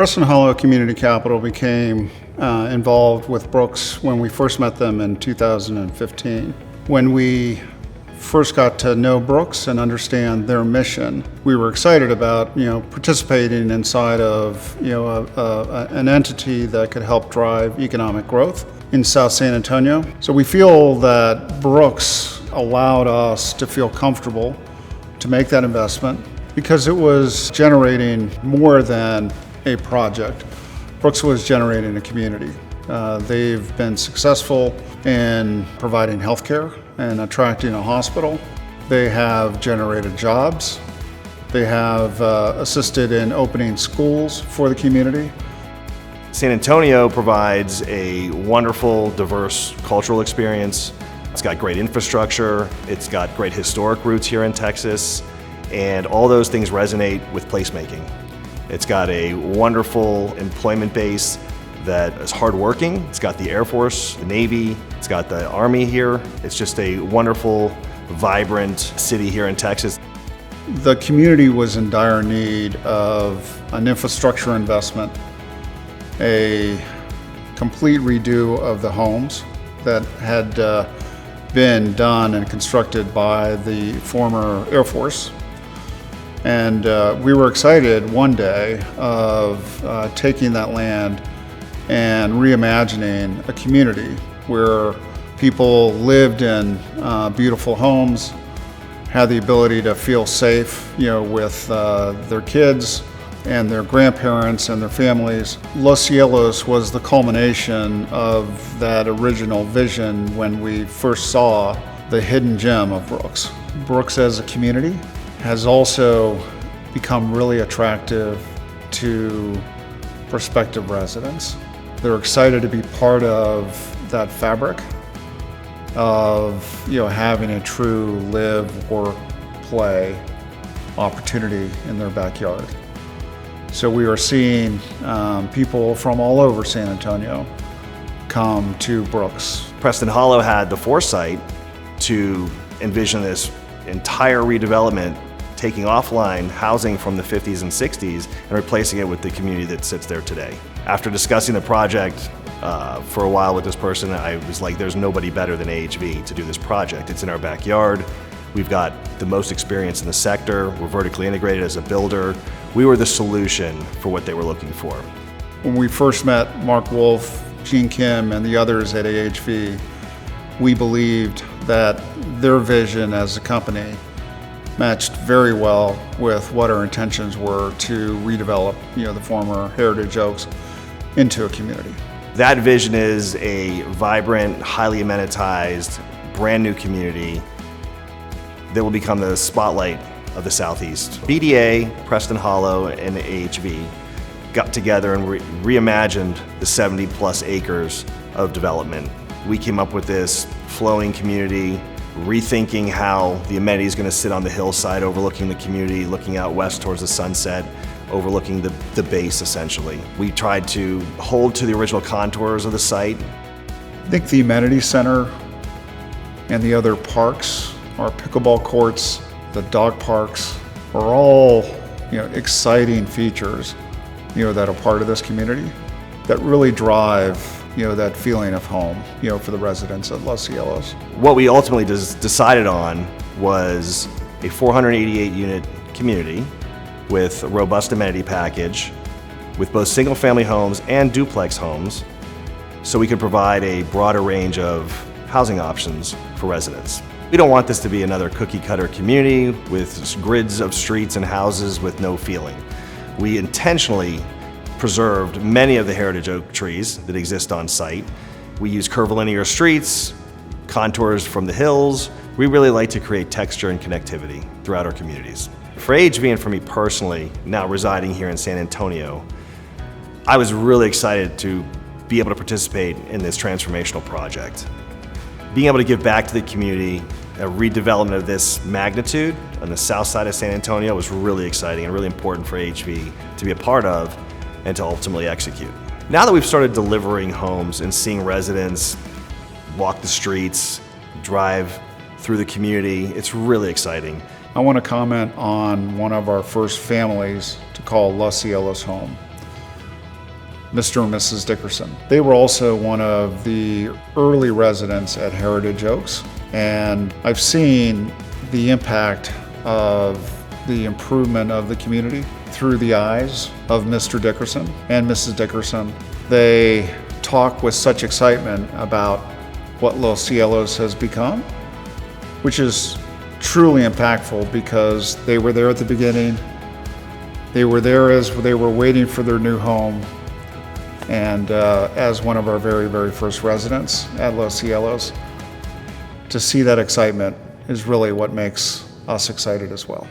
Preston Hollow Community Capital became involved with Brooks when we first met them in 2015. When we first got to know Brooks and understand their mission, we were excited about participating inside of an entity that could help drive economic growth in South San Antonio. So we feel that Brooks allowed us to feel comfortable to make that investment because it was generating more than a project. Brooks was generating a community. They've been successful in providing healthcare and attracting a hospital. They have generated jobs. They have assisted in opening schools for the community. San Antonio provides a wonderful, diverse cultural experience. It's got great infrastructure. It's got great historic roots here in Texas. And all those things resonate with placemaking. It's got a wonderful employment base that is hardworking. It's got the Air Force, the Navy, it's got the Army here. It's just a wonderful, vibrant city here in Texas. The community was in dire need of an infrastructure investment, a complete redo of the homes that had been done and constructed by the former Air Force. And we were excited one day of taking that land and reimagining a community where people lived in beautiful homes, had the ability to feel safe, with their kids and their grandparents and their families. Los Cielos was the culmination of that original vision when we first saw the hidden gem of Brooks. Brooks as a community has also become really attractive to prospective residents. They're excited to be part of that fabric of having a true live, work, play opportunity in their backyard. So we are seeing people from all over San Antonio come to Brooks. Preston Hollow had the foresight to envision this entire redevelopment, taking offline housing from the 50s and 60s and replacing it with the community that sits there today. After discussing the project for a while with this person, I was like, there's nobody better than AHV to do this project. It's in our backyard. We've got the most experience in the sector. We're vertically integrated as a builder. We were the solution for what they were looking for. When we first met Mark Wolf, Gene Kim, and the others at AHV, we believed that their vision as a company matched very well with what our intentions were to redevelop, the former Heritage Oaks into a community. That vision is a vibrant, highly amenitized, brand new community that will become the spotlight of the Southeast. BDA, Preston Hollow, and AHV got together and reimagined the 70+ acres of development. We came up with this flowing community, rethinking how the amenity is going to sit on the hillside overlooking the community, looking out west towards the sunset, overlooking the base essentially. We tried to hold to the original contours of the site. I think the amenity center and the other parks, our pickleball courts, the dog parks, are all exciting features that are part of this community that really drive that feeling of home, for the residents at Los Cielos. What we ultimately decided on was a 488 unit community with a robust amenity package with both single family homes and duplex homes, so we could provide a broader range of housing options for residents. We don't want this to be another cookie cutter community with grids of streets and houses with no feeling. We intentionally preserved many of the heritage oak trees that exist on site. We use curvilinear streets, contours from the hills. We really like to create texture and connectivity throughout our communities. For AHV and for me personally, now residing here in San Antonio, I was really excited to be able to participate in this transformational project. Being able to give back to the community, a redevelopment of this magnitude on the south side of San Antonio was really exciting and really important for AHV to be a part of and to ultimately execute. Now that we've started delivering homes and seeing residents walk the streets, drive through the community, it's really exciting. I want to comment on one of our first families to call Los Cielos home. Mr. and Mrs. Dickerson. They were also one of the early residents at Heritage Oaks, and I've seen the impact of the improvement of the community through the eyes of Mr. Dickerson and Mrs. Dickerson. They talk with such excitement about what Los Cielos has become, which is truly impactful because they were there at the beginning. They were there as they were waiting for their new home. And as one of our very, very first residents at Los Cielos, to see that excitement is really what makes us excited as well.